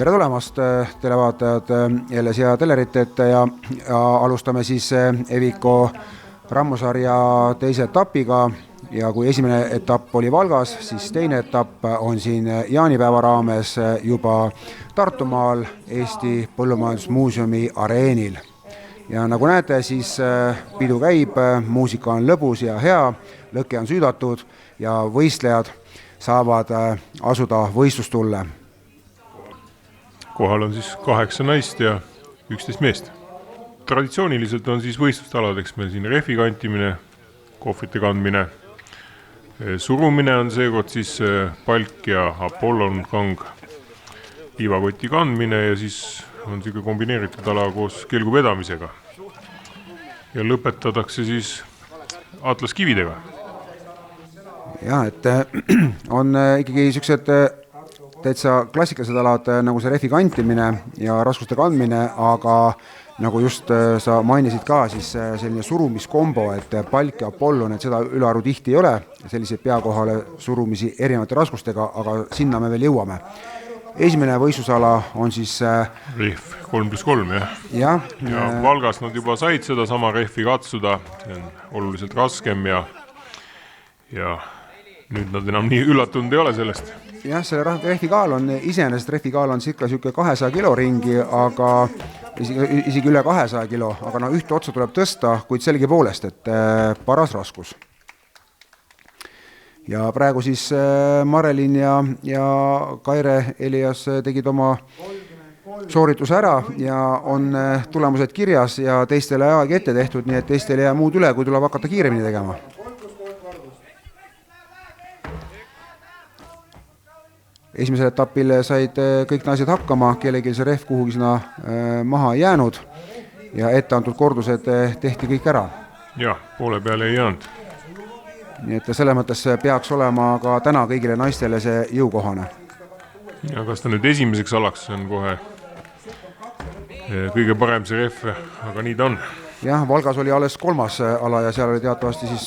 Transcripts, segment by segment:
Tere tulemast, televaatajad jälle siia Telerit ette ja alustame siis Eviko rammusarja teise etapiga ja kui esimene etapp oli Valgas, siis teine etapp on siin jaanipäeva raames juba Tartumaal Eesti Põllumajandusmuuseumi areenil. Ja nagu näete, siis pidu käib, muusika on lõbus ja hea, lõkke on süüdatud ja võistlejad saavad asuda võistlustulle. Kohal on siis 8 naist ja 11 meest. Traditsiooniliselt on siis võistlustaladeks meil siin rehvi kantimine, kohvrite kandmine, surumine on seekord siis palk ja Apollon kang, liivakoti kandmine ja siis on selline kombineeritud ala koos kelgu vedamisega. Ja lõpetatakse siis atlaskividega. Ja, et on ikkagi sellised täitsa klassikalised alad nagu see rehvi kantimine ja raskuste kandmine, aga nagu just sa mainisid ka, siis selline surumiskombo, et palk ja Apollon, et seda ülearu tihti ei ole, selliseid peakohale surumisi erinevate raskustega, aga sinna me veel jõuame. Esimene võistlusala on siis rehv 3+3, jah. Ja Valgas nad juba said seda sama rehvi katsuda, see on oluliselt raskem ja nüüd nad enam nii üllatunud ei ole sellest. Jah, selle rehvi kaal on, iseenesest rehvi kaal on cirka 200 kilo ringi, aga isegi üle 200 kilo, aga ühte otsa tuleb tõsta, kuid selgi poolest, et paras raskus. Ja praegu siis Marelin ja Kaire Elias tegid oma soorituse ära ja on tulemused kirjas ja teistele aeg ette tehtud, nii et teistele jää muud üle, kui tuleb hakata kiiremini tegema. Esimesel etapil said kõik naised hakkama, kellelgi see rehv kuhugi sinna maha jäänud ja ette antud kordused tehti kõik ära. Ja, poole peale ei jäänud. Nii et selles mõttes peaks olema ka täna kõigile naistele see jõukohane. Ja kas ta nüüd esimeseks alaks on kohe kõige parem see rehv, aga nii ta on. Jah, Valgas oli alles 3. ala ja seal oli teatavasti siis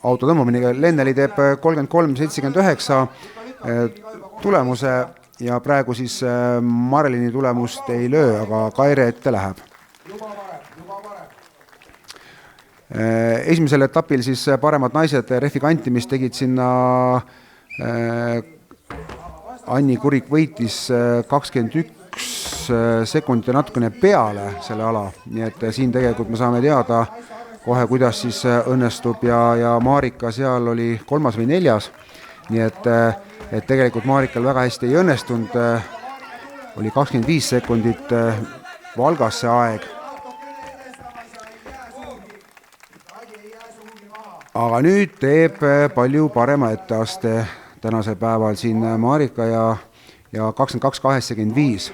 autotõmbamine. Lenneli teeb 33.79 tulemuse ja praegu siis Marelini tulemust ei löö, aga Kaire ette läheb. Esimesel etapil siis paremad naised rehvi kantimist tegid sinna Anni Kurik võitis 21 sekundit ja natukene peale selle ala, nii et siin tegelikult me saame teada kohe, kuidas siis õnnestub ja Marika seal oli 3. või 4. Nii et tegelikult Marikal väga hästi ei õnnestunud, oli 25 sekundit Valgas see aeg. Aga nüüd teeb palju parema etteaste tänasel päeval siin Marika ja 22.85.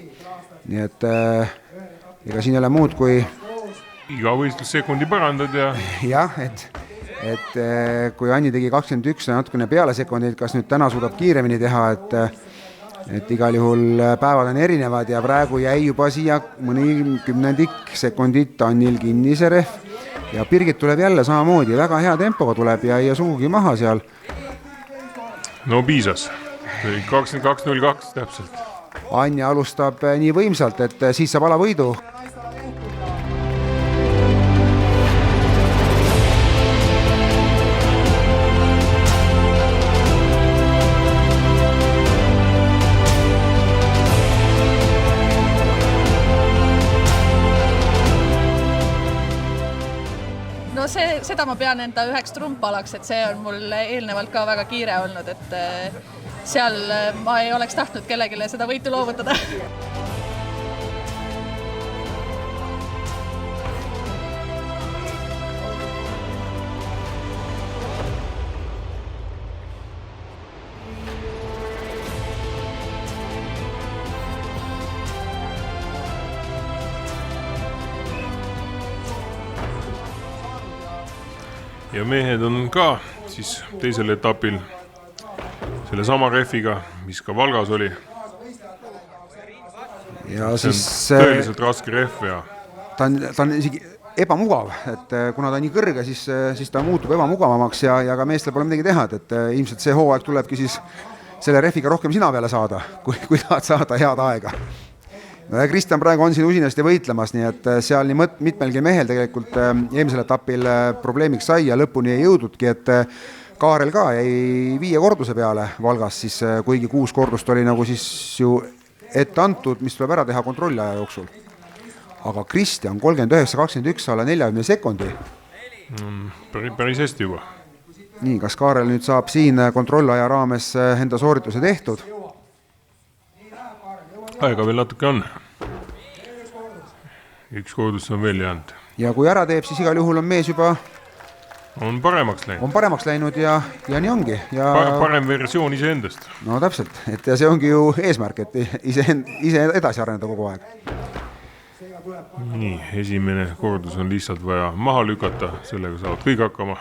Nii et ega siin ei ole muud kui iga võistlussekundi parandad ja... Jah, et kui Anni tegi 21 ja natukene peale sekundit, kas nüüd täna suudab kiiremini teha, et igal juhul päevad on erinevad ja praegu jäi juba siia mõni 10 sekundit Annil kinni see rehv ja Birgit tuleb jälle samamoodi, väga hea tempoga tuleb ja sugugi maha seal. No piisas, 22.02 täpselt. Anni alustab nii võimsalt, et siis saab ala võidu. Seda ma pean enda üheks trumpalaks, et see on mul eelnevalt ka väga kiire olnud, et seal ma ei oleks tahtnud kellegile seda võitu loovutada. Ja mehed on ka siis teisel etapil selle sama rehviga, mis ka Valgas oli. Ja see siis on tõeliselt raske rehv ja ta on isegi ebamugav, et kuna ta on nii kõrge, siis ta muutub ebamugavamaks ja ka meestel pole midagi teha, et ilmselt see hooaeg tulebki siis selle rehviga rohkem sina peale saada, kui tahad saada head aega. no ja Kristjan praegu on siin usinasti võitlemas, nii et seal nii mitmelgi mehel tegelikult eelmisel etapil probleemiks sai ja lõpuni ei jõududki, et Kaarel ka jäi 5 korduse peale Valgas, siis kuigi 6 kordust oli nagu siis ju ette antud, mis tuleb ära teha kontrollaja jooksul. Aga Kristjan 39-21 alla 40 sekundi. Päris hästi juba. Nii, kas Kaarel nüüd saab siin kontrollaja raames enda soorituse tehtud? Aega veel natuke on. 1 kordus on veel jäänud. Ja kui ära teeb, siis igal juhul on mees juba on paremaks läinud ja nii ongi. Ja parem versioon iseendast. No täpselt, et ja see ongi ju eesmärk, et ise edasi areneda kogu aeg. Nii, esimene kordus on lihtsalt vaja maha lükata, sellega saavad kõik hakkama.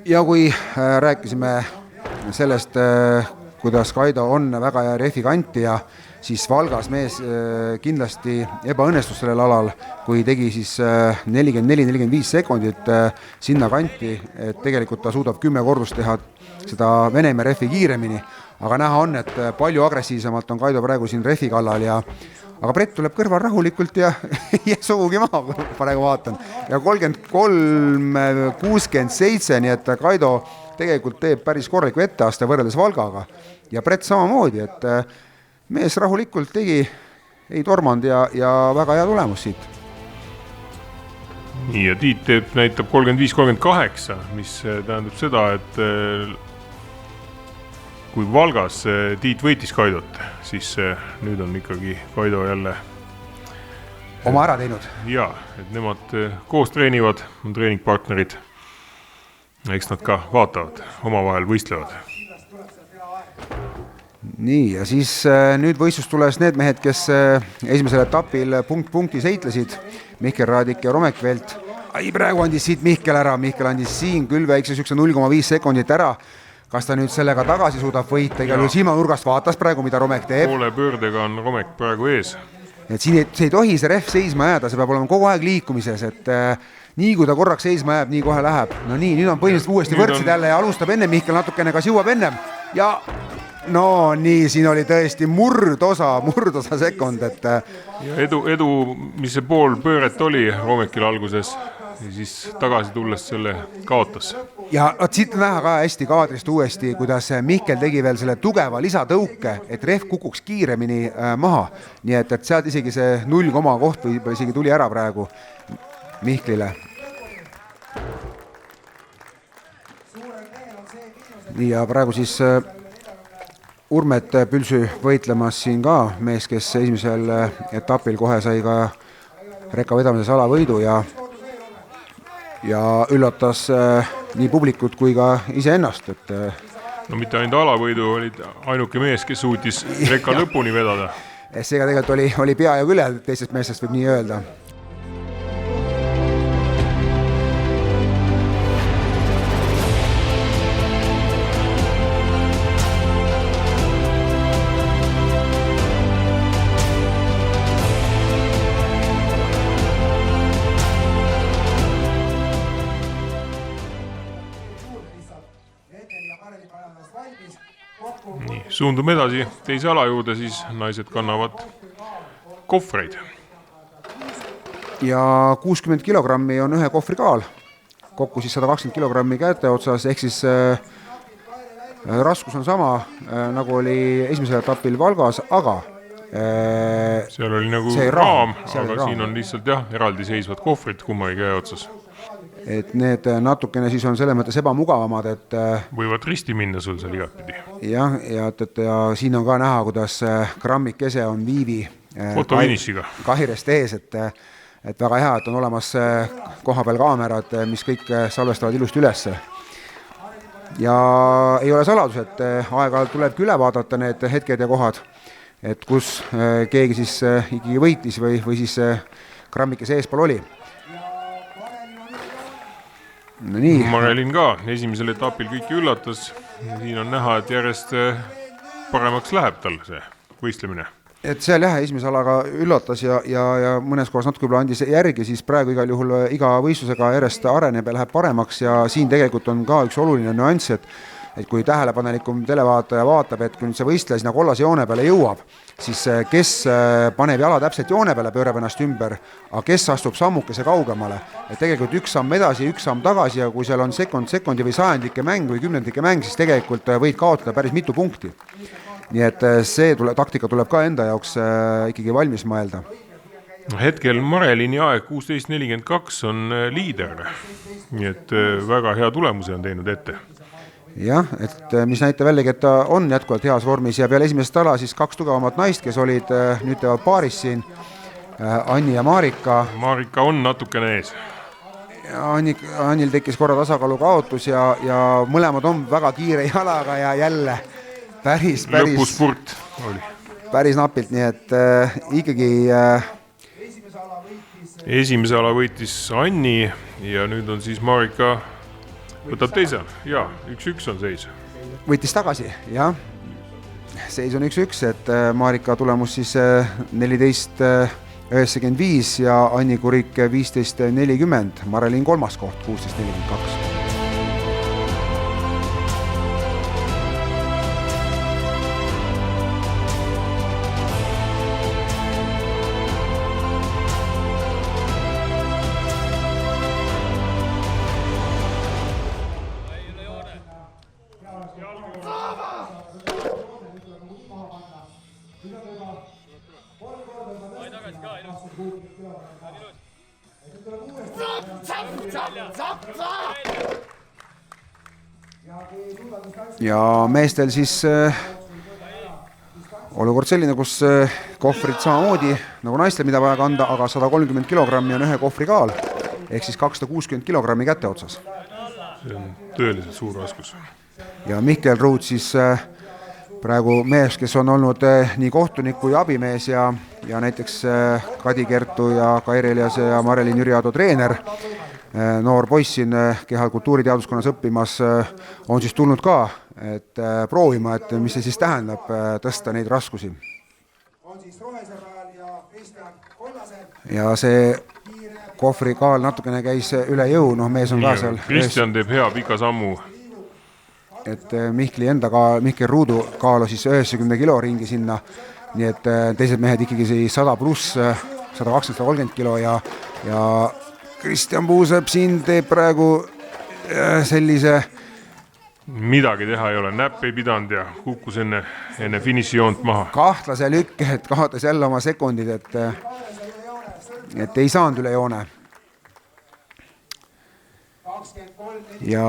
Ja kui rääkisime sellest, kuidas Kaido on väga hea refikantija, siis Valgas mees kindlasti ebaõnnestus sellel alal, kui tegi siis 44-45 sekundit sinna kanti, et tegelikult ta suudab 10 kordust teha seda Venemaa refi kiiremini, aga näha on, et palju agressiivsemalt on Kaido praegu siin refi kallal aga Brett tuleb kõrval rahulikult ja sugugi maha, praegu vaatan. Ja 33-67, nii et Kaido tegelikult teeb päris korraliku etteaste võrreldes Valgaga. Ja Brett samamoodi, et mees rahulikult tegi, ei tormanud ja väga hea tulemus siit. Nii, ja Tiit näitab 35-38, mis tähendab seda, et kui Valgas Tiit võitis Kaidot, siis nüüd on ikkagi Kaido jälle oma ära teinud. Ja, et nemad koos treenivad, on treeningpartnerid. Eks nad ka vaatavad, omavahel võistlevad. Nii, ja siis nüüd võistlus tules need mehed, kes esimesel etapil punkti seitlesid, Mihkel Raadik ja Romekvelt. Praegu andis siit Mihkel ära, Mihkel andis siin küll väikse 0,5 sekundit ära. Kas ta nüüd sellega tagasi suudab võita, igal silmanurgast vaatas praegu, mida Romek teeb. Poole pöördega on Romek praegu ees. Et siin ei tohi see ref seisma jääda, see peab olema kogu aeg liikumises, et nii kui ta korraks seisma jääb, nii kohe läheb. No nii, nüüd on põhimõtteliselt uuesti võrdsid jälle ja alustab enne Mihkel natukene, kas jõuab ennem. Ja no nii, siin oli tõesti murdosa sekund, et ja edu, mis see pool pööret oli Romekil alguses, ja siis tagasi tulles selle kaotas. Ja siit näha ka hästi kaadrist uuesti, kuidas Mihkel tegi veel selle tugeva lisatõuke, et ref kukuks kiiremini maha. Nii et sealt isegi see 0, koht või isegi tuli ära praegu Mihklile. Nii, ja praegu siis Urmet Pülsü võitlemas siin ka mees, kes esimesel etapil kohe sai ka rekka vedamises alavõidu ja üllatas nii publikut kui ka iseennast. Et no mitte ainult alavõidu, olid ainuke mees, kes suutis rekka lõpuni vedada. Seega tegelikult oli pea ja üle teistest meestest, võib nii öelda. Suundume edasi teise ala juurde, siis naised kannavad kohvreid. Ja 60 kilogrammi on ühe kohvri kaal, kokku siis 120 kilogrammi käete otsas, ehk siis raskus on sama, nagu oli esimesel etapil Valgas, aga seal oli nagu raam, aga siin on lihtsalt eraldi seisvad kohvrid kummagi käe otsas. Et need natukene siis on selles mõttes ebamugavamad, et võivad risti minna sul seal igatpidi. Ja siin on ka näha, kuidas grammikese on Viivi kahirest ees, et väga hea, et on olemas koha peal kaamerad, mis kõik salvestavad ilusti ülesse. Ja ei ole saladus, et aeg-ajalt tulebki üle vaadata need hetked ja kohad, et kus keegi siis ikkagi võitis või siis grammikese eespool oli. No nii. Marelin ka esimesel etapil kõiki üllatas. Siin on näha, et järjest paremaks läheb tal see võistlemine. Et seal esimese alaga üllatas ja mõnes kohas natuke andis järgi, siis praegu igal juhul iga võistlusega järjest areneb ja läheb paremaks ja siin tegelikult on ka üks oluline nüanss, et et kui tähelepanelikum televaataja vaatab, et kui nüüd see võistleja sinna kollase joone peale jõuab, siis kes paneb jala täpselt joone peale, pöörab ennast ümber, aga kes astub sammukese kaugemale. Et tegelikult üks samm edasi, üks samm tagasi ja kui seal on sekundi või sajandike mäng või kümnendike mäng, siis tegelikult võid kaotada päris mitu punkti. Nii et see taktika tuleb ka enda jaoks ikkagi valmis mõelda. Hetkel Marelini aeg 16.42 on liider, nii et väga hea tulemuse on teinud ette. Jah, et mis näitab jällegi, et ta on jätkuvalt heas vormis ja peale esimest ala siis kaks tugevamat naist, kes olid nüüd teevad paaris siin, Anni ja Marika. Marika on natukene ees. Annil tekkis korra tasakaalu kaotus ja mõlemad on väga kiire jalaga ja jälle päris lõpuspurt oli. Päris napilt, nii et ikkagi esimese ala võitis Anni ja nüüd on siis Marika võtab teise, jaa, 1-1 on seis. Võitis tagasi, jah. Seis on 1-1, et Marika tulemus siis 14.95 ja Anni Kurik 15.40. Marelin kolmas koht 16.42. Ja meestel siis olukord selline, kus kohvrid samamoodi nagu naistel, mida vaja kanda, aga 130 kilogrammi on ühe kohvri kaal, ehk siis 260 kilogrammi kätte otsas. See on tõeliselt suur raskus. Ja Mihkel Ruud siis praegu mees, kes on olnud nii kohtuniku ja abimees ja näiteks Kadi Kertu ja Kairi Eliase ja Marelin Jüriado treener, noor poiss siin Kehal kultuuriteaduskonnas õppimas on siis tulnud ka et proovima, et mis see siis tähendab tõsta neid raskusi. Ja see kohvri kaal natukene käis üle jõu, mees on ka seal. Kristjan teeb hea pika sammu. Et Mihkli enda Mihkel Ruudu kaalu siis 90 kilo ringi sinna, nii et teised mehed ikkagi 100 pluss, 120-130 kilo ja Kristjan Puusepp siin teeb praegu sellise... Midagi teha ei ole, näpp ei pidanud ja kukkus enne finišijoont maha. Kahtlase lükke, et kaotas jälle oma sekundid, et ei saanud üle joone. Ja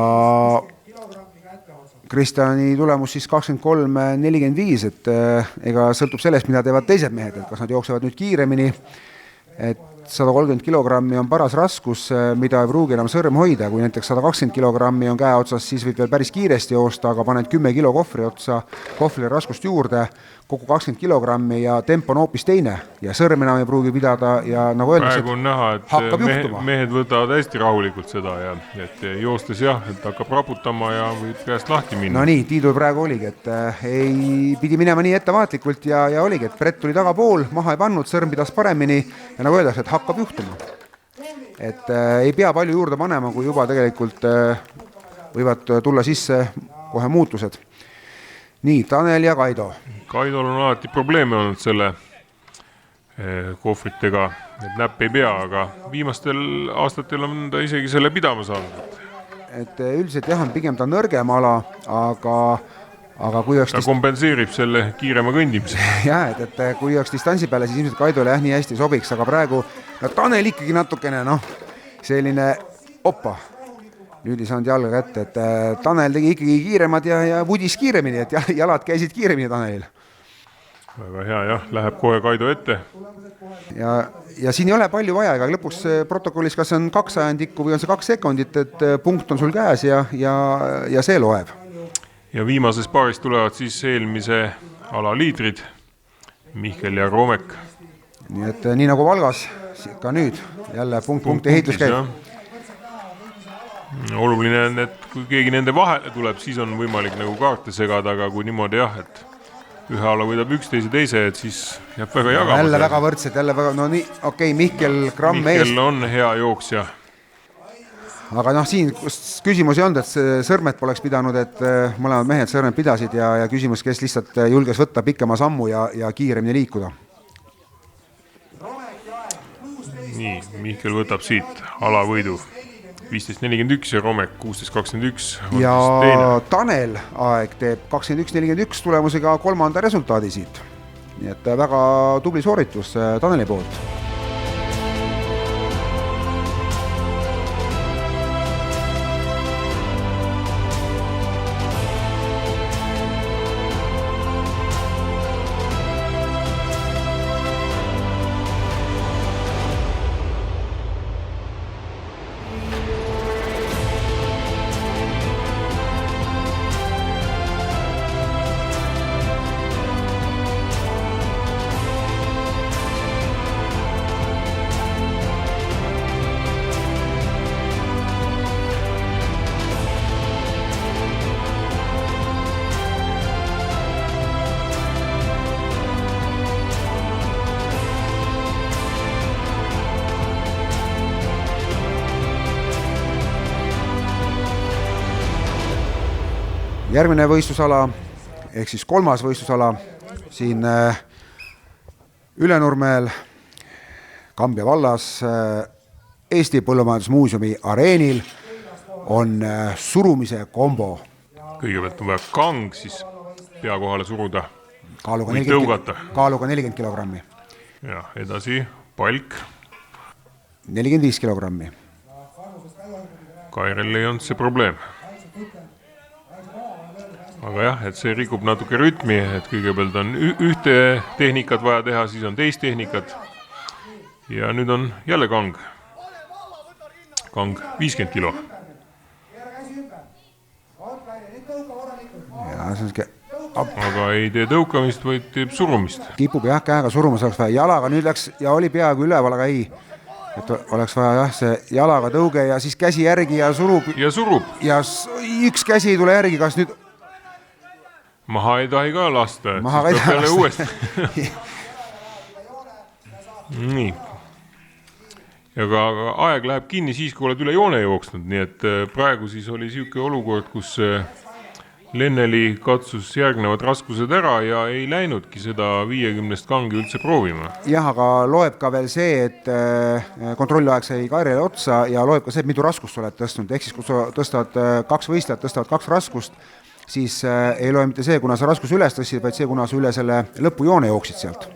Kristjani tulemus siis 23.45, et ega sõltub sellest, mida teevad teised mehed, et kas nad jooksevad nüüd kiiremini, et 130 kilogrammi on paras raskus, mida ei pruugi enam sõrm hoida, kui näiteks 120 kilogrammi on käe otsas, siis võib veel päris kiiresti joosta, aga paned 10 kilo kohvri otsa, kohvrile raskust juurde, kokku 20 kilogrammi ja tempo on hoopis teine ja sõrm enam ei pruugi pidada ja nagu öeldakse, praegu on näha, et mehed võtavad hästi rahulikult seda ja et joostes et hakkab raputama ja võib käest lahti minna. No nii, Tiidul praegu oligi, et pidi minema nii ettevaatlikult ja oligi, et Brett tuli tagapool, maha ei pannud, sõrm pidas paremini ja nagu öeldakse, et hakkab juhtuma. Et ei pea palju juurde panema, kui juba tegelikult võivad tulla sisse kohe muutused. Nii, Tanel ja Kaido. Kaidol on alati probleeme olnud selle kohvritega, et näpp ei pea, aga viimastel aastatel on ta isegi selle pidama saanud. Et üldiselt on pigem ta nõrgem ala, aga kui ta kompenseerib selle kiirema kõndimise. Jah, et kui oleks distantsi peale, siis ilmselt Kaidole nii hästi sobiks, aga praegu Tanel ikkagi natukene, selline oppa. Nüüd ei saanud jalga kätte, et Tanel tegi ikkagi kiiremad ja vudis kiiremini, et jalad käisid kiiremini Tanelil. Väga hea, läheb kohe Kaido ette. Ja siin ei ole palju vaja, ega lõpuks protokollis kas on 2 sajandikku või on see 2 sekundit, et punkt on sul käes ja see loeb. Ja viimases paaris tulevad siis eelmise ala liidrid, Mihkel ja Roomek. Nii et nii nagu Valgas, ka nüüd jälle punkt ehitus käib. Oluline on, et kui keegi nende vahele tuleb, siis on võimalik nagu kaarte segada, aga kui niimoodi et ühe ala võidab üks teise, et siis jääb väga jagama. Jälle väga võrdsed, jälle väga, Mihkel gramm eest. Mihkel on hea jooksja. aga siin küsimus ei olnud, et sõrmed poleks pidanud, et mõlemad mehed sõrmed pidasid ja küsimus, kes lihtsalt julges võtta pikema sammu ja kiiremini liikuda. Nii, Mihkel võtab siit alavõidu 15.41 ja Romek 16.21. Ja Tanel aeg teeb 21.41 tulemusega 3. resultaadi siit. Nii et väga tubli sooritus Taneli poolt. Järgmine võistlusala, ehk siis 3. võistlusala siin Ülenurmel, Kambja vallas, Eesti Põllumajandusmuuseumi areenil on surumise kombo. Kõigepealt on vaja kang siis pea kohale suruda Kaaluga või 40 tõugata. Kaaluga 40 kilogrammi. Ja edasi palk. 45 kilogrammi. Kairel ei olnud see probleem. Aga jah, et see rikub natuke rütmi, et kõigepealt on ühte tehnikat vaja teha, siis on teist tehnikat. Ja nüüd on jälle kang. Kang 50 kilo. Ja see on aga ei tee tõukamist, vaid teeb surumist. Kipub jah käega surumas, oleks vaja jalaga, nüüd läks ja oli peaaegu üleval, aga ei. Et oleks vaja jah, see jalaga tõuge ja siis käsi järgi ja surub. Ja surub. Ja üks käsi ei tule järgi, kas nüüd maha ei tahi ka lasta, et maha siis peab jälle uuesti. Nii. Ja ka aeg läheb kinni siis, kui oled üle joone jooksnud, nii et praegu siis oli siuke olukord, kus Lenneli katsus järgnevad raskused ära ja ei läinudki seda 50 kangi üldse proovima. Jah, aga loeb ka veel see, et kontrolliaeg sai Kairele otsa ja loeb ka see, et mitu raskust oled tõstnud. Ehk siis, kui sa tõstad 2 võistlejat, tõstavad 2 raskust, siis ei loe mitte see, kuna sa raskus üles tõstsid, vaid see, kuna sa üle selle lõpujoone jooksid sealt.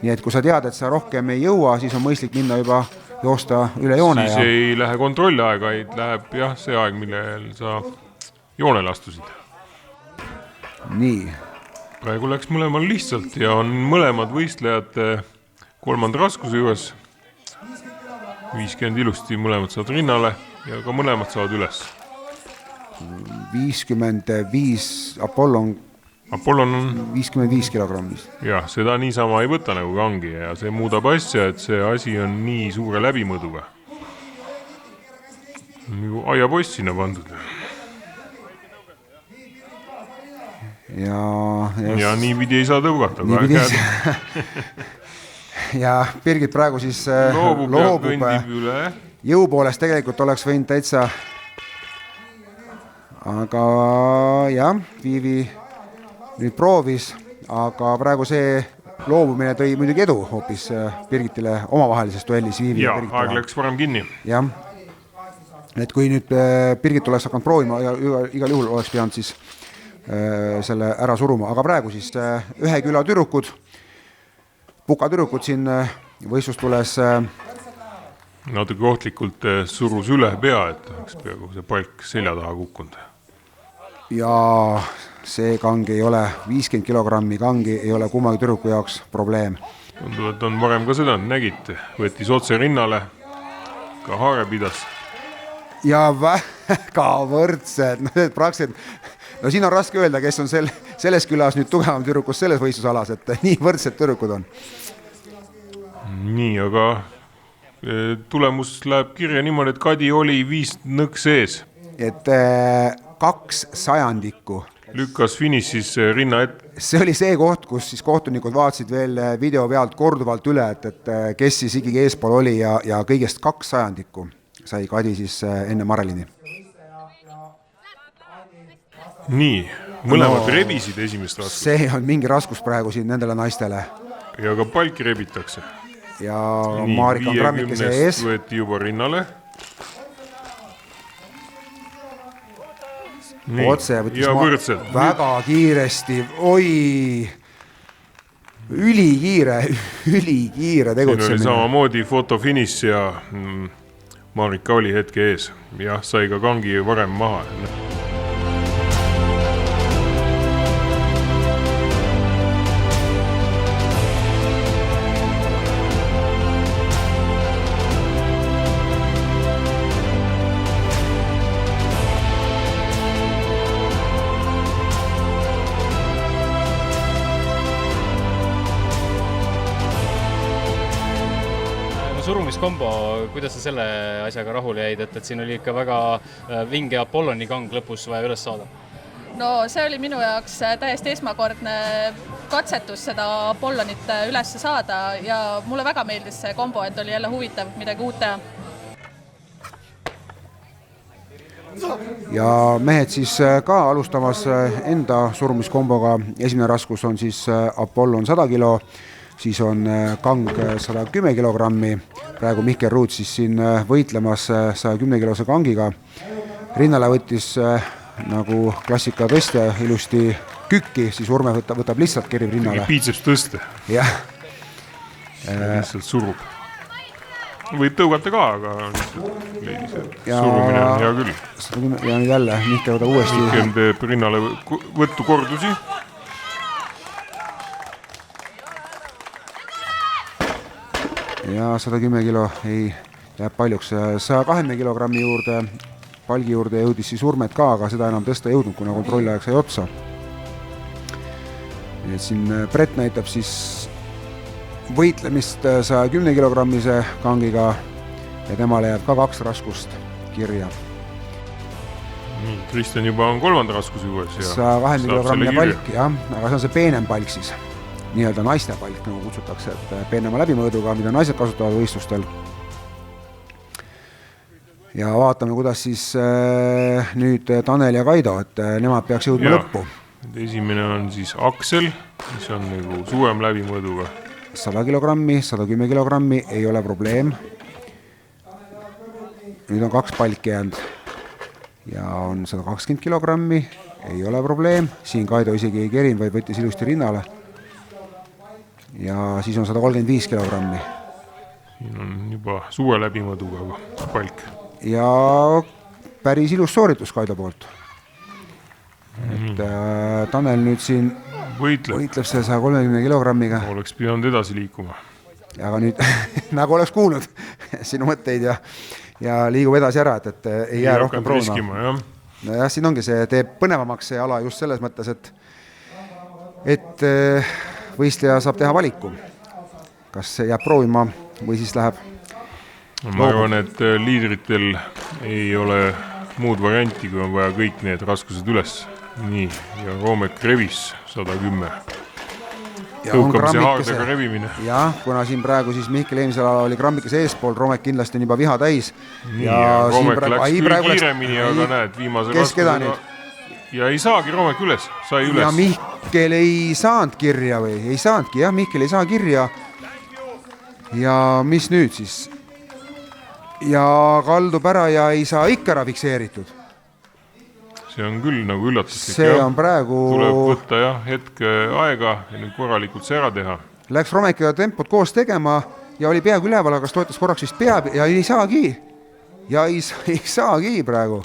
Nii et kui sa tead, et sa rohkem ei jõua, siis on mõistlik minna juba joosta üle joone. Siis ei lähe kontrolliaeg, vaid läheb jah, see aeg, millel sa joonele astusid. Nii. Praegu läks mõlemal lihtsalt ja on mõlemad võistlejad 3. raskuse juures. 50 ilusti, mõlemad saavad rinnale ja ka mõlemad saavad üles. 55, Apollon on 55 kilogrammis. Jah, seda niisama ei võta nagu kangi ja see muudab asja, et see asi on nii suure läbimõduga. Nagu aiapost sinna pandud. Ja niipidi ei saa tõugata. Ja Birgit praegu siis loobub ja kõndib üle. Jõu poolest tegelikult oleks võinud täitsa. Aga jah, Viivi nüüd proovis, aga praegu see loobumine tõi muidugi edu hoopis Birgitile omavahelises duellis Viivi ja Birgit. Aeg läks varem kinni. Jah, et kui nüüd Birgit oleks hakanud proovima ja igal juhul oleks pidanud siis selle ära suruma, aga praegu siis ühe küla tüdrukud, pukatüdrukud siin võistlus tules natuke ohtlikult surus üle pea, et oleks peaaegu see palk selja taha kukkunud. Ja see kang ei ole 50 kilogrammi kangi, ei ole kummagi tüdruku jaoks probleem. Tundub, et on varem ka seda, nägid, võttis otse rinnale, ka haare pidas. Ja väga võrdsed, praktiliselt. No siin on raske öelda, kes on selles külas nüüd tugevam tüdrukus selles võistlusalas, et nii võrdsed tüdrukud on. Nii, aga tulemus läheb kirja niimoodi, et Kadi oli 5 nõks ees. Et 2 sajandikku. Lükkas finišis rinna ette. See oli see koht, kus siis kohtunikud vaatasid veel video pealt korduvalt üle, et kes siis ikkagi eespool oli ja kõigest 2 sajandikku sai Kadi siis enne Marelini. Nii, mõlemad rebisid esimest raskust. See on mingi raskus praegu siin nendele naistele. Ja ka palki rebitakse. Ja Marika on grammikese ees. Võeti juba rinnale. Nii, otse võttis ja võrdselt. Väga kiiresti, oi, ülikiire tegutsemine. Siin oli samamoodi fotofinish ja Marika oli hetke ees. Jah, sai ka kangi varem maha. Surumiskombo, kuidas sa selle asjaga rahule jäid, et siin oli ikka väga vinge Apolloni kang lõpus vaja üles saada? No see oli minu jaoks täiesti esmakordne katsetus seda Apollonit üles saada ja mulle väga meeldis see kombo, et oli jälle huvitav midagi uut teha. Ja mehed siis ka alustamas enda surumiskomboga. Esimene raskus on siis Apollon 100 kilo, siis on kang 110 kilogrammi. Praegu Mihkel Ruut siis siin võitlemas 110 kilose kangiga. Rinnale võttis nagu klassika tõste ilusti kükki, siis Urme võtab lihtsalt kerib rinnale. Piitseps tõste. Jah. Lihtsalt surub. Võib tõugata ka, aga leidis, et surumine on hea küll. Ja nüüd jälle Mihkel võtab uuesti. Mihkel teeb rinnale võttu kordusi. Ja 110 kilo ei jääb paljuks. 120 kilogrammi juurde, palgi juurde jõudis siis Urmet ka, aga seda enam tõsta jõudnud, kuna kontrolliaeg sai otsa. Et siin Brett näitab siis võitlemist 110 kilogrammise kangiga ja temale jääb ka 2 raskust kirja. Kristjan juba on 3. raskus juures. 120 kilogrammine palk, jah, aga see on see peenem palk siis. Nii-öelda naiste palk, nagu kutsutakse, et peenema läbimõõduga, mida naised kasutavad võistlustel. Ja vaatame, kuidas siis nüüd Tanel ja Kaido, et nemad peaks jõudma lõppu. Esimene on siis Aksel, mis on nagu suurem läbimõõduga. 100 kilogrammi, 110 kilogrammi, ei ole probleem. Nüüd on 2 palki jäänud ja on 120 kilogrammi, ei ole probleem. Siin Kaido isegi ei kerinud, vaid võttis ilusti rinnale. Ja siis on 135 kilogrammi. Siin on juba suure läbimõõduga palk. Ja päris ilus sooritus Kaido poolt. Et Tanel nüüd siin võitleb see 130 kilogrammiga. Oleks pidanud edasi liikuma. Aga nüüd nagu oleks kuulnud sinu mõtteid ja liigub edasi ära, et ei jää rohkem proovima. No jah, siin ongi see, teeb põnevamaks see ala just selles mõttes, et võistleja saab teha valiku. Kas jääb proovima või siis läheb? Ma arvan, et liidritel ei ole muud varianti, kui on vaja kõik need raskused üles. Nii, ja Roomek revis 110. Tõukamise haardega revimine. Jah, kuna siin praegu siis Mihkel eelmisel alal oli grammikese eespool, Roomek kindlasti on juba viha täis. Nii, ja Roomek läks küll kiiremini, aga näed, viimase raskusega. Ja ei saagi Roomek üles, sai üles. Ja Mihkel ei saanud kirja või? Ei saanudki, jah, Mihkel ei saa kirja. Ja mis nüüd siis? Ja kaldub ära ja ei saa ikka ära fikseeritud. See on küll nagu üllatuslik. See on praegu... Tuleb võtta hetke aega ja nüüd korralikult see ära teha. Läks Roomekiga tempot koos tegema ja oli peaaegu üleval, aga toetas korraks vist pea ja ei saagi. Ja ei saagi praegu.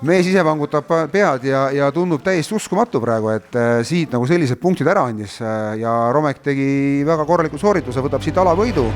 Mees ise vangutab pead ja tundub täiesti uskumatu praegu, et siit nagu sellised punktid ära andis ja Roomek tegi väga korraliku soorituse, võtab siit alavõidu.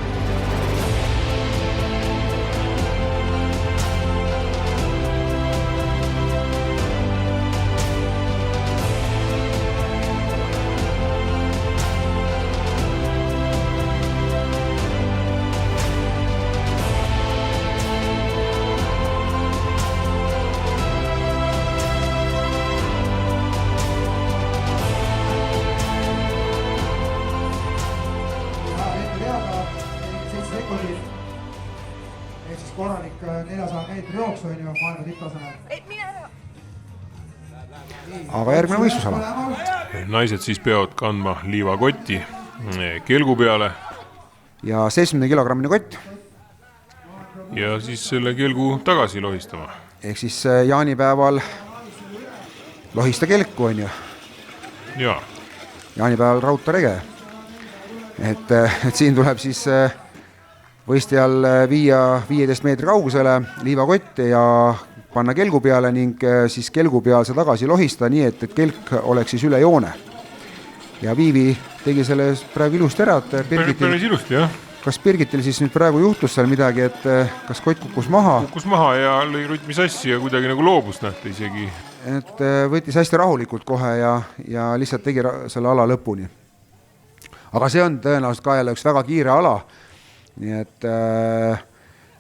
korralik 400 meetri jooksu on ju maailma tipptasemel. Aga järgmine võistlusala. Naised siis peavad kandma liivakotti kelgu peale. Ja 70 kilogrammine kott. Ja siis selle kelgu tagasi lohistama. Ehk siis jaanipäeval lohista kelku on ju. Jaa. Jaanipäeval raudta rege. Et siin tuleb siis võistlejal viia 15 meetri kaugusele liivakotti ja panna kelgu peale ning siis kelgu peal see tagasi lohistada nii, et kelk oleks siis üle joone. Ja Viivi tegi selle praegu ilusti ära, et Päris ilusti, jah. Kas Birgitil siis nüüd praegu juhtus seal midagi, et kas kott kukkus maha? Kukkus maha ja lõi rütmi sassi ja kuidagi nagu loobus nähte isegi. Et võttis hästi rahulikult kohe ja lihtsalt tegi selle ala lõpuni. Aga see on tõenäoliselt ka jälle üks väga kiire ala. Nii et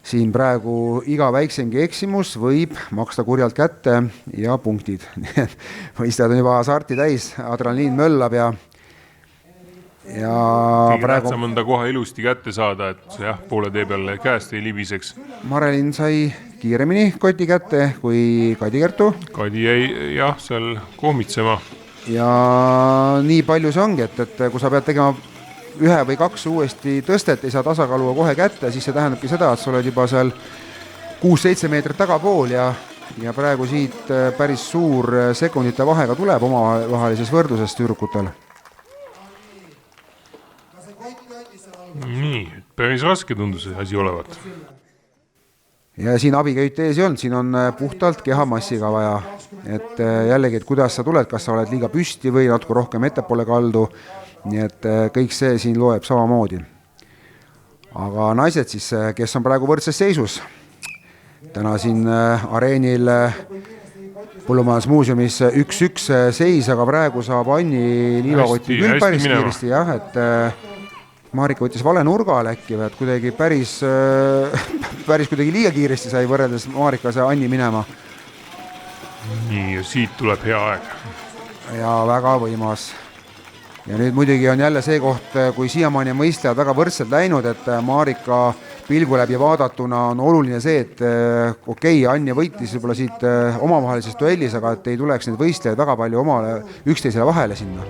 siin praegu iga väiksemgi eksimus võib maksta kurjalt kätte ja punktid. Võistlejad on juba sarti täis, adrenaliin möllab ja Kõige tähtsam on ta kohe ilusti kätte saada, et jah, poole tee peal käest ei libiseks. Marelin sai kiiremini koti kätte kui Kadi Kertu. Kadi jäi jah, seal kohmitsema. Ja nii palju see ongi, et kui sa pead tegema 1 või 2 uuesti tõstet, ei saa tasakaalua kohe kätte, siis see tähendabki seda, et sa oled juba seal 6-7 meetrit tagapool ja praegu siit päris suur sekundite vahega tuleb omavahelises võrdluses tüdrukutel. Nii, päris raske tundus see asi olevat. Ja siin abiköit ees ei olnud, siin on puhtalt kehamassiga vaja. Et jällegi, et kuidas sa tuled, kas sa oled liiga püsti või natuke rohkem ettepoole kaldu. Nii et kõik see siin loeb samamoodi. Aga naised siis, kes on praegu võrdses seisus. Täna siin areenil Põllumajandusmuuseumis 1-1 seis, aga praegu saab Anni liivakoti küll päris kiiresti, jah, et Marika võttis vale nurgal äkki, et kuidagi päris kuidagi liiga kiiresti sai võrreldes Marika see Anni minema. Nii, ja siit tuleb hea aeg. Ja väga võimas. Ja nüüd muidugi on jälle see koht, kui siiamaani on võistlejad väga võrdselt läinud, et Marika pilgu läbi vaadatuna on oluline see, et okei, Anni võitis võib-olla siit omavahelises duellis, aga et ei tuleks need võistlejad väga palju omale üksteisele vahele sinna.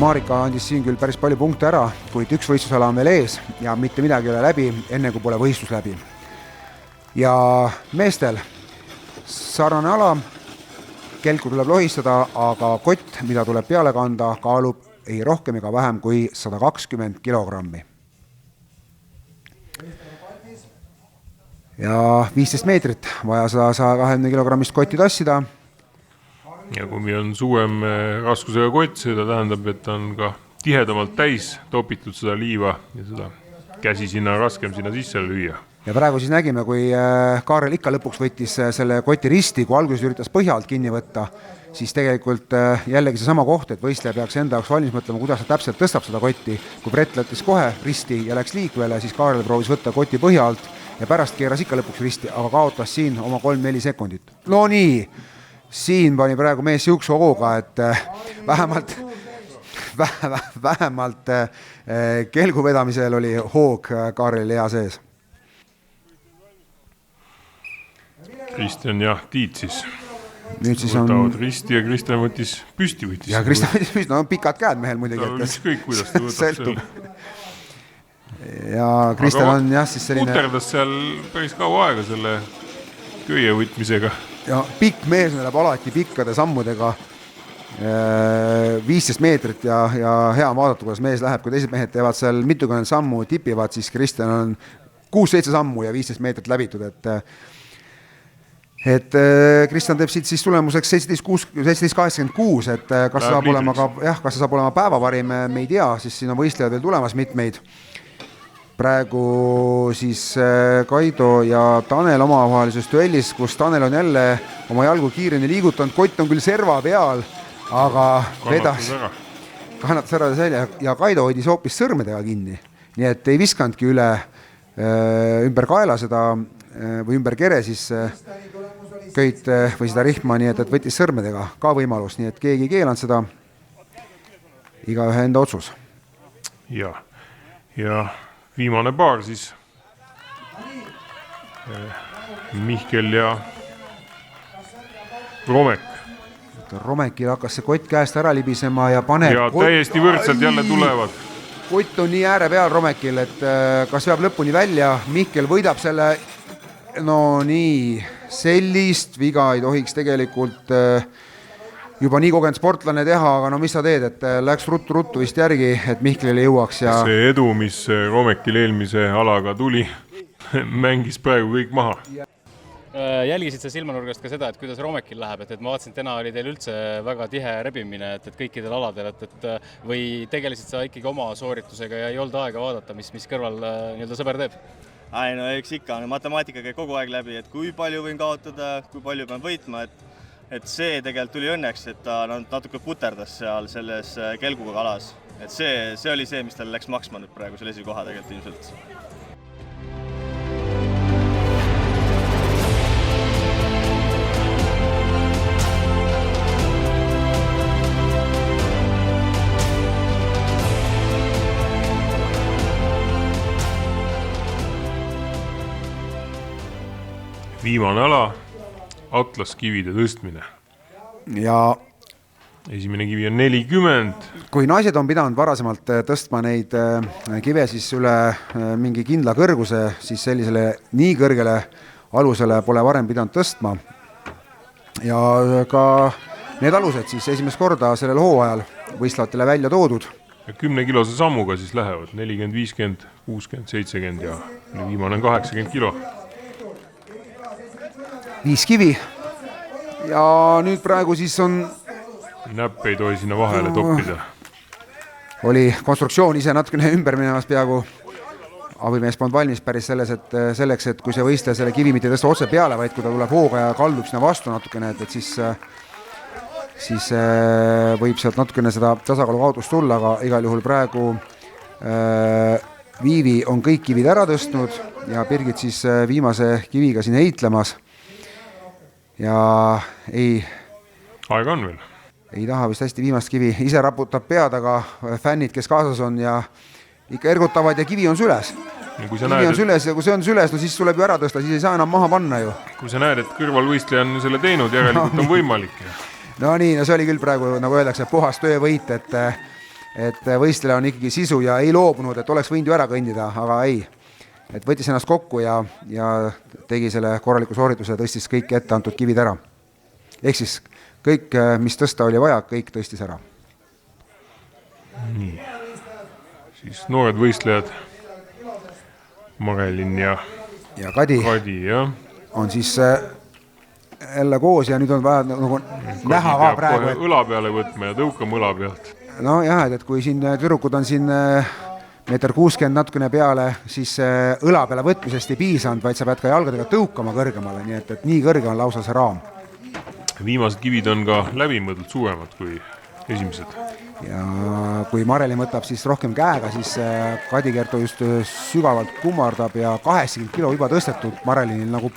Marika andis siin küll päris palju punkte ära, kuid üks võistlusala on veel ees ja mitte midagi ei ole läbi, enne kui pole võistlus läbi. Ja meestel sarnane ala, kelku tuleb lohistada, aga kott, mida tuleb peale kanda, kaalub ei rohkem ega vähem kui 120 kilogrammi. Ja 15 meetrit vaja 120 kilogrammist kotti tassida. Ja kui on suurem raskusega kott, seda tähendab, et on ka tihedamalt täis topitud seda liiva ja seda käsi sinna raskem sinna sisse lüüa. Ja praegu siis nägime, kui Kaarel ikka lõpuks võttis selle koti risti, kui alguses üritas põhjalt kinni võtta, siis tegelikult jällegi see sama koht, et võistleja peaks enda jaoks valmis mõtlema, kuidas ta täpselt tõstab seda kotti. Kui Brett lätis kohe risti ja läks liikvele, siis Kaarel proovis võtta koti põhjalt ja pärast keeras ikka lõpuks risti, aga kaotas siin oma 3-4 sekundit. No nii! Siin pani praegu mees siukse hooga, et vähemalt kelgu vedamisel oli hoog Kaarel hea sees. Kristjan ja Tiit siis. Nüüd siis on... Võtavad risti ja Kristjan võttis püsti. Ja Kristjan võttis püsti, no pikad käed mehel muidugi. Ta võttis kõik, kuidas ta võtab seal. Ja Kristjan on jah siis selline... Puterdas seal päris kaua aega selle köie võtmisega. Ja pikk mees läheb alati pikkade sammudega 15 meetrit ja hea vaadata, kuidas mees läheb, kui teised mehed teevad seal mitukümmend sammu, tipivad, siis Kristjan on 6-7 sammu ja 15 meetrit läbitud, et Kristjan teeb siit siis tulemuseks 17.86, et kas see saab olema päevavarim, me ei tea, siis siin on võistlejad veel tulemas mitmeid. Praegu siis Kaido ja Tanel omavahelises duellis, kus Tanel on jälle oma jalgu kiireni liigutanud, kott on küll serva peal, aga vedas, kannatas ära selja ja Kaido hoidis hoopis sõrmedega kinni, nii et ei viskanudki ümber kaela seda või ümber kere siis köit või seda rihma, nii et võttis sõrmedega ka võimalus, nii et keegi ei keelanud seda, igaühe enda otsus. Ja viimane paar siis Mihkel ja Romek. Romekil hakkas see kott käest ära libisema ja paneb... Ja täiesti võrdselt jälle tulevad. Kott on nii ääre peal Romekil, et kas veab lõpuni välja, Mihkel võidab selle, no nii, sellist viga ei tohiks tegelikult juba nii kogenud sportlane teha, aga no mis sa teed, et läks ruttu vist järgi, et Mihklile jõuaks ja... See edu, mis Romekil eelmise alaga tuli, mängis praegu kõik maha. Jälgisid sa silmanurgast ka seda, et kuidas Romekil läheb, et ma vaatasin, täna oli teil üldse väga tihe rebimine, et kõikidel aladel, et või tegelesid sa ikkagi oma sooritusega ja ei olnud aega vaadata, mis kõrval nii-öelda sõber teeb? Ai, no eks ikka, matemaatika käib kogu aeg läbi, et kui palju võin kaotada, kui palju pean võitma, et see tegelikult tuli õnneks, et ta natuke puterdas seal selles kelguga alas. Et see oli see, mis tal läks maksma nüüd praegu selle esikoha tegelikult ilmselt. Viimane ala, atlaskivide tõstmine. Ja esimene kivi on 40. Kui naised on pidanud varasemalt tõstma neid kive siis üle mingi kindla kõrguse, siis sellisele nii kõrgele alusele pole varem pidanud tõstma. Ja ka need alused siis esimest korda sellel hooajal võistlatele välja toodud. Ja 10 kilose sammuga siis lähevad 40, 50, 60, 70 ja viimane on 80 kilo. 5 kivi ja nüüd praegu siis on... Näpp ei tohi sinna vahele toppida. Oli konstruktsioon ise natukene ümber minemas peaaegu. Abimees polnud valmis päris selleks, et kui see võistleja selle kivi mitte tõsta otse peale, vaid kui ta tuleb hooga ja kaldub sinna vastu natukene, et siis võib sealt natukene seda tasakaalu kaotust tulla, aga igal juhul praegu Viivi on kõik kivid ära tõstnud ja Birgit siis viimase kiviga siin heitlemas. Ja aega on veel. Ei taha vist hästi viimast kivi, ise raputab pead, aga fännid, kes kaasas on ja ikka ergutavad ja kivi on süles. Kui on süles ja kui see on süles, no siis tuleb ju ära tõsta, siis ei saa enam maha panna ju. Kui sa näed, et kõrvalvõistleja on selle teinud, järelikult on võimalik. No nii, no see oli küll praegu, nagu öeldakse, puhas töövõit, et võistleja on ikkagi sisu ja ei loobunud, et oleks võinud ju ära kõndida, aga ei. Et võttis ennast kokku ja tegi selle korraliku soorituse ja tõstis kõik ette antud kivid ära. Ehk siis kõik, mis tõsta oli vaja, kõik tõstis ära. Nii. Siis noored võistlejad Marelin ja Kadi ja. On siis jälle koos ja nüüd on vaja nagu näha ka praegu. Õla peale võtma ja tõukama õla pealt. No jah, et kui siin tüdrukud on siin 1,60 m natukene peale, siis õla peale võtmisest ei piisanud, vaid sa pead ka jalgadega tõukama kõrgemale, nii et nii kõrge on lausa see raam. Viimased kivid on ka läbimõõdult suuremad kui esimesed. Ja kui Marelin võtab siis rohkem käega, siis Kadi Kerto just sügavalt kummardab ja 80 kilo juba tõstetud Marelinil nagu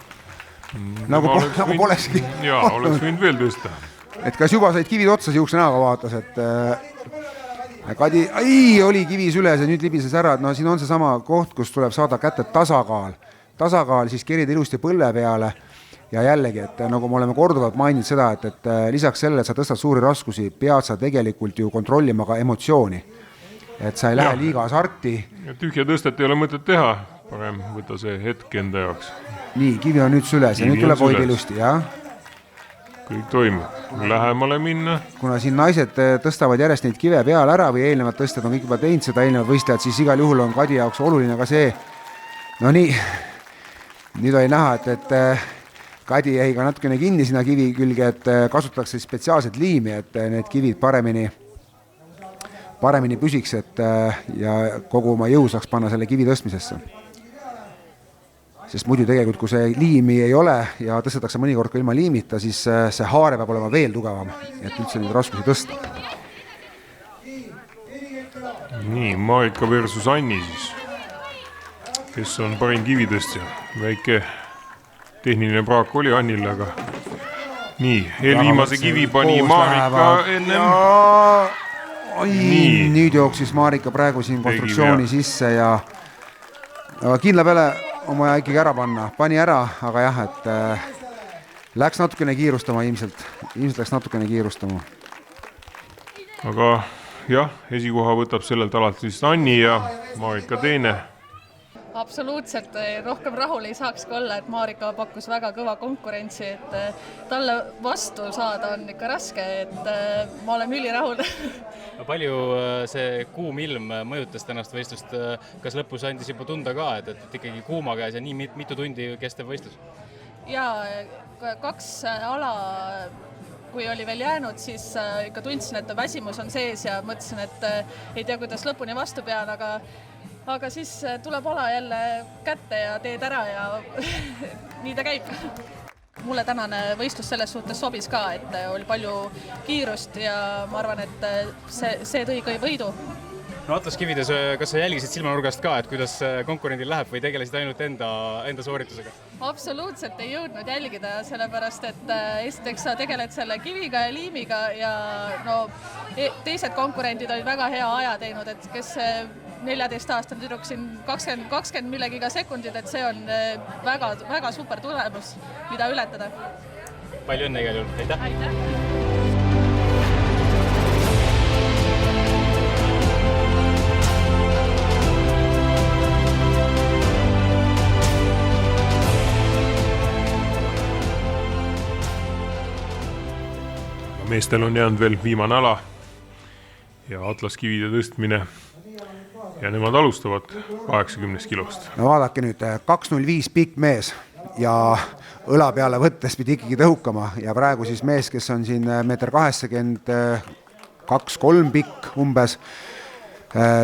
polekski. Jaa, oleks võinud veel tõsta. Et kas juba said kivid otsa siukse näoga vaatas, et Kadi, oli kivi süles ja nüüd libises ära, et no siin on see sama koht, kus tuleb saada kätte tasakaal. Tasakaal siis kerida ilusti põlle peale ja jällegi, et nagu me oleme korduvalt maininud seda, et lisaks sellele, et sa tõstad suuri raskusi, pead sa tegelikult ju kontrollima ka emotsiooni. Et sa ei lähe liiga hasarti. Tühja tõstet ei ole mõtet teha, parem võta see hetk enda jaoks. Nii, kivi on nüüd süles ja nüüd tuleb hoida ilusti, jah? Kõik toimub. Lähemale minna. Kuna siin naised tõstavad järjest neid kive peale ära või eelnevad tõstjad on kõik juba teinud seda eelnevad võistlejad, siis igal juhul on Kadi jaoks oluline ka see. No nii, nüüd oli näha, et Kadi jäi ka natukene kinni sinna kivi külge, et kasutatakse spetsiaalset liimi, et need kivid paremini püsiks ja kogu oma jõu saaks panna selle kivi tõstmisesse. sest muidu tegelikult, kui see liimi ei ole ja tõstetakse mõnikord ka ilma liimita, siis see haare peab olema veel tugevam, et üldse neid raskusi tõsta. nii, Marika versus Anni siis, kes on parim kividõstja. Väike tehniline praak oli Annil, aga nii, eelviimase kivi pani Marika ennem. Oi, nüüd jooksis Marika praegu siin konstruktsiooni sisse ja kindla peale on vaja ikkagi ära panna. Pani ära, aga jah, et läks natukene kiirustama ilmselt läks natukene kiirustama. Aga jah, esikoha võtab sellelt alalt siis Anni ja Marika teine. Absoluutselt rohkem rahul ei saakski olla, et Marika pakkus väga kõva konkurentsi, et talle vastu saada on ikka raske, et ma olen ülirahul. Palju see kuum ilm mõjutas tänast võistlust, kas lõpus andis juba tunda ka, et ikkagi kuuma käes ja nii mitu tundi kestev võistlus? Jaa, 2 ala kui oli veel jäänud, siis ikka tundsin, et väsimus on sees ja mõtlesin, et ei tea, kuidas lõpuni vastu pean, aga siis tuleb ala jälle kätte ja teed ära ja nii ta käib. Mulle tänane võistlus selles suhtes sobis ka, et oli palju kiirust ja ma arvan, et see tõi ka võidu. No Atlas Kivides, kas sa jälgisid silmanurgast ka, et kuidas konkurendil läheb või tegelesid ainult enda sooritusega? Absoluutselt ei jõudnud jälgida, sellepärast et esiteks sa tegeled selle kiviga ja liimiga ja no, teised konkurendid olid väga hea aja teinud, et kes 14-aastane tüdruk siin 20 millegiga sekundid, et see on väga, väga super tulemus, mida ületada. Palju õnne igal juhul, aitäh! Aitäh! Meestel on jäänud veel viimane ala ja atlaskivide tõstmine ja nemad alustavad 80 kilost. No vaadake nüüd, 205 pikk mees ja õla peale võttes pidi ikkagi tõukama ja praegu siis mees, kes on siin 1,80 2-3 pikk umbes,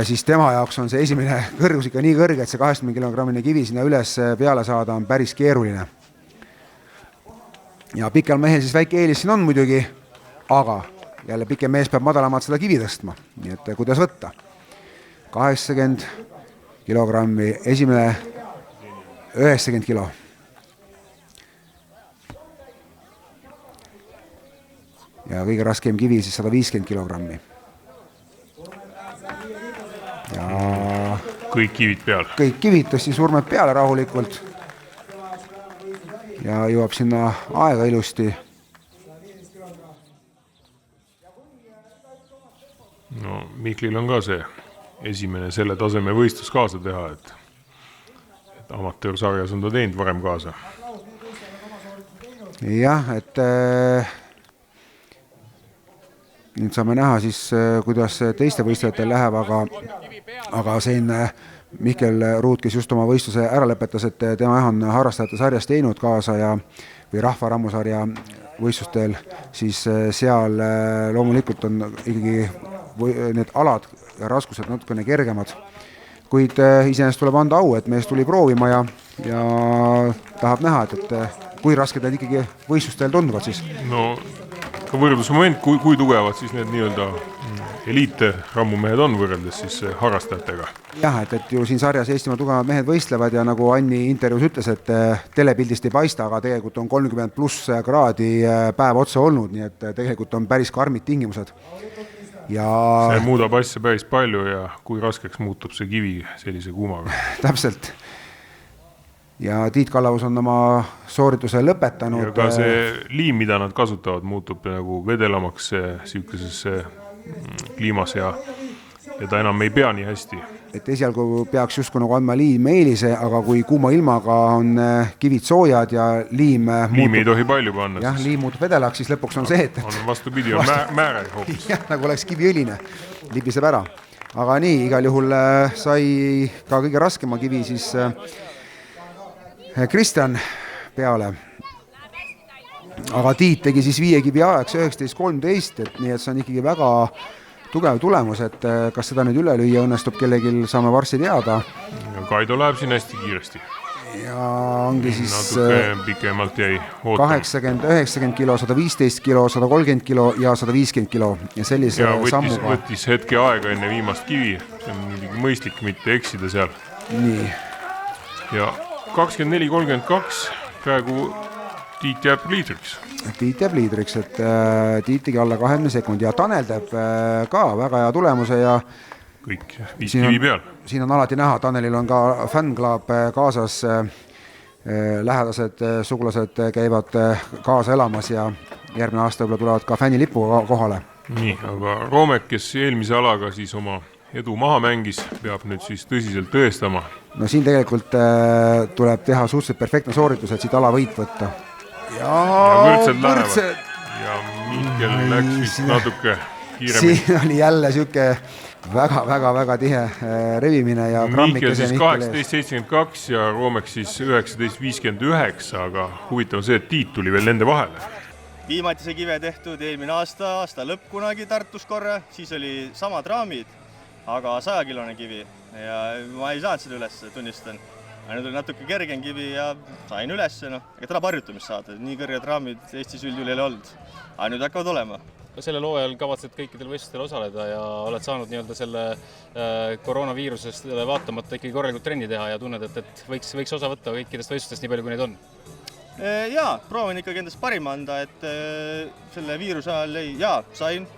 siis tema jaoks on see esimene kõrgus ikka nii kõrge, et see 80 kilogrammine kivi sinna üles peale saada on päris keeruline. Ja pikel mehel siis väike eelis siin on muidugi, aga jälle pikem mees peab madalamalt seda kivi tõstma, nii et kuidas võtta. 80 kilogrammi, esimene 90 kilo. Ja kõige raskem kivi siis 150 kilogrammi. Ja kõik kivid peal. Kõik kivid tõsti surmed peale rahulikult. Ja jõuab sinna aega ilusti. No Miklil on ka see esimene selle taseme võistlus kaasa teha, et amatöörsarjas on ta teinud varem kaasa. Jah, et nüüd saame näha siis, kuidas teiste võistlejatel läheb, aga siin Mihkel Ruut, kes just oma võistluse ära lõpetas, et tema on harrastajate sarjas teinud kaasa või rahva rammusarja võistlustel, siis seal loomulikult on ikkagi need alad ja raskused natukene kergemad. Kuid iseenesest tuleb anda au, et mees tuli proovima ja tahab näha, et kui rasked need ikkagi võistlustel tunduvad siis. No ka võrdlusmoment, kui tugevad siis need nii-öelda eliite rammumehed on võrreldes siis harrastajatega. Jah, et ju siin sarjas Eestimaa tugevad mehed võistlevad ja nagu Anni intervjuus ütles, et telepildist ei paista, aga tegelikult on 30+ kraadi päev otsa olnud, nii et tegelikult on päris karmid tingimused. Ja see muudab asja päris palju ja kui raskeks muutub see kivi sellise kuumaga. Täpselt. Ja Tiit Kallavus on oma soorituse lõpetanud. Ja ka see liim, mida nad kasutavad, muutub nagu vedelamaks siukesesse kliimas ja ta enam ei pea nii hästi. Et esialgu peaks justkui nagu andma liim eelise, aga kui kuuma ilmaga on kivid soojad ja liim ei tohi palju panna. Jah, liim muutub vedelaks, siis lõpuks on see, et on vastupidi, on määrel hoopis. Jah, nagu oleks kiviõline, libiseb ära. Aga nii, igal juhul sai ka kõige raskema kivi siis Kristjan peale. Aga Tiit tegi siis 5 kivi ajaks 19.13, et nii et see on ikkagi väga tugev tulemus, et kas seda nüüd üle lüüa õnnestub kellegil, saame varsti teada. Kaido läheb siin hästi kiiresti. ja ongi siis natuke pikemalt jäi ootama. 80, 90 kilo, 115 kilo, 130 kilo ja 150 kilo ja sellise ja sammuga. võttis hetke aega enne viimast kivi, see on muidugi mõistlik mitte eksida seal. Nii, Ja 24-32 praegu Tiit jääb liidriks. Tiit jääb liidriks, et Tiit tegi alla 20 sekundi ja Tanel teeb ka väga hea tulemuse ja Kõik 5 kivi peal. siin on alati näha, Tanelil on ka fännklaab kaasas, lähedased sugulased käivad kaasa elamas ja järgmine aasta võib-olla tulevad ka fännilipu kohale. Nii, aga Roomek, kes eelmise alaga siis oma edu maha mängis, peab nüüd siis tõsiselt tõestama. No siin tegelikult tuleb teha suhteliselt perfektne sooritus, et siit ala võit võtta. Ja võrdsed lähevad. Ja Mihkel läks vist natuke kiiremini. Siin oli jälle siuke väga tihe revimine ja Mihkel siis Mihkel ees. 18.72 ja Roomek siis 19.59, aga huvitav on see, et Tiit tuli veel nende vahele. viimati see kive tehtud eelmine aasta lõpp kunagi Tartus korra, siis oli samad raamid, aga 100-kilone kivi ja ma ei saanud seda üles, tunnistan. Nüüd oli natuke kergem kivi ja sain üles, ega tuleb harjutamist saada, nii kõrged raamid Eestis üldjuhul ei ole olnud, aga nüüd hakkavad olema. Sellel hooajal kavatsed kõikidel võistlustel osaleda ja oled saanud nii-öelda selle koroonaviirusest vaatamata ikkagi korralikult trenni teha ja tunned, et võiks osa võtta kõikidest võistlustest nii palju, kui neid on? Jaa, proovin ikkagi endast parima anda, et selle viiruse ajal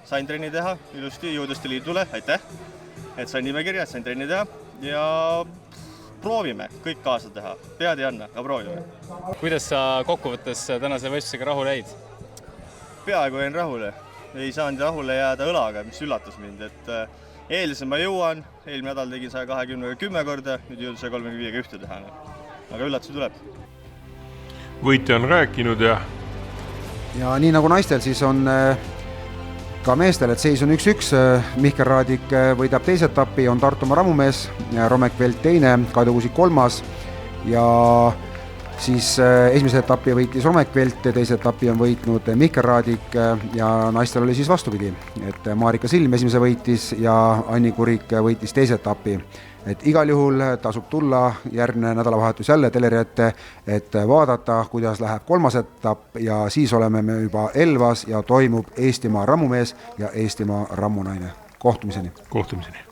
sain trenni teha ilusti, jõudlasti liidule, aitäh, et sain nimekirja, et sain trenni teha ja proovime kõik kaasa teha, pead ei anna, aga proovime. Kuidas sa kokkuvõttes tänase võistlusega rahule jäid? Peaaegu jäin rahule, ei saanud rahule jääda õlaga, mis üllatas mind, et eeldasin ma jõuan, eelmine nädal tegin 120-ga 10 korda, nüüd jõudin 135-ga ühte teha, aga üllatusi tuleb. Võitja on rääkinud ja nii nagu naistel, siis on ka meestel, et seis on 1-1, Mihkel Raadik võidab teise etapi, on Tartumaa rammumees, Romek Velt teine, Kaido Kuusik kolmas ja siis esimese etapi võitis Romek Velt, teise etapi on võitnud Mihkel Raadik ja naistel oli siis vastupidi, et Marika Silm esimese võitis ja Anni Kurik võitis teise etapi. Et igal juhul tasub tulla järgmine nädalavahetus jälle teleri ette, et vaadata, kuidas läheb kolmas etapp ja siis oleme me juba Elvas ja toimub Eestimaa rammumees ja Eestimaa rammunaine. Kohtumiseni! kohtumiseni!